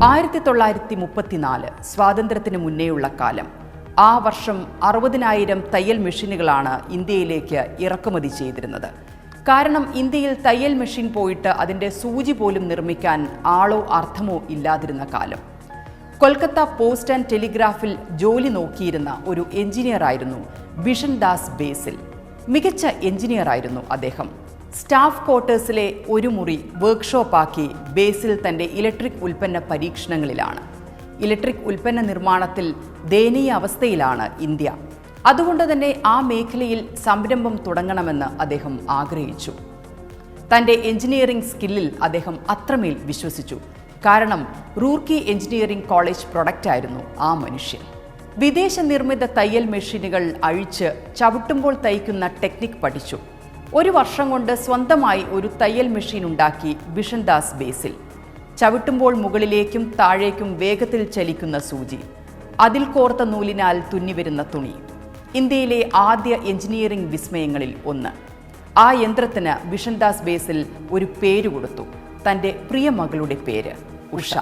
1934 സ്വാതന്ത്ര്യത്തിന് മുന്നേയുള്ള കാലം. ആ വർഷം 60,000 തയ്യൽ മെഷീനുകളാണ് ഇന്ത്യയിലേക്ക് ഇറക്കുമതി ചെയ്തിരുന്നത്. കാരണം ഇന്ത്യയിൽ തയ്യൽ മെഷീൻ പോയിട്ട് അതിൻ്റെ സൂചി പോലും നിർമ്മിക്കാൻ ആളോ അർത്ഥമോ ഇല്ലാതിരുന്ന കാലം. കൊൽക്കത്ത പോസ്റ്റ് ആൻഡ് ടെലിഗ്രാഫിൽ ജോലി നോക്കിയിരുന്ന ഒരു എഞ്ചിനീയറായിരുന്നു ബിഷൻ ദാസ് ബേസിൽ. മികച്ച എഞ്ചിനീയറായിരുന്നു അദ്ദേഹം. സ്റ്റാഫ് ക്വാർട്ടേഴ്സിലെ ഒരു മുറി വർക്ക്ഷോപ്പാക്കി ബേസിൽ തൻ്റെ ഇലക്ട്രിക് ഉൽപ്പന്ന പരീക്ഷണങ്ങളിലാണ്. ഇലക്ട്രിക് ഉൽപ്പന്ന നിർമ്മാണത്തിൽ ദയനീയ അവസ്ഥയിലാണ് ഇന്ത്യ. അതുകൊണ്ട് തന്നെ ആ മേഖലയിൽ സംരംഭം തുടങ്ങണമെന്ന് അദ്ദേഹം ആഗ്രഹിച്ചു. തൻ്റെ എഞ്ചിനീയറിംഗ് സ്കില്ലിൽ അദ്ദേഹം അത്രമേൽ വിശ്വസിച്ചു. കാരണം റൂർക്കി എഞ്ചിനീയറിംഗ് കോളേജ് പ്രൊഡക്റ്റായിരുന്നു ആ മനുഷ്യൻ. വിദേശ നിർമ്മിത തയ്യൽ മെഷീനുകൾ അഴിച്ച് ചവിട്ടുമ്പോൾ തയ്ക്കുന്ന ടെക്നിക് പഠിച്ചു. ഒരു വർഷം കൊണ്ട് സ്വന്തമായി ഒരു തയ്യൽ മെഷീൻ ഉണ്ടാക്കി ബിഷൻ ദാസ് ബേസിൽ. ചവിട്ടുമ്പോൾ മുകളിലേക്കും താഴേക്കും വേഗത്തിൽ ചലിക്കുന്ന സൂചി, അതിൽ കോർത്ത നൂലിനാൽ തുന്നിവരുന്ന തുണി. ഇന്ത്യയിലെ ആദ്യ എഞ്ചിനീയറിംഗ് വിസ്മയങ്ങളിൽ ഒന്ന്. ആ യന്ത്രത്തിന് ബിഷൻ ദാസ് ബേസിൽ ഒരു പേര് കൊടുത്തു. തൻ്റെ പ്രിയ മകളുടെ പേര് ഉഷ.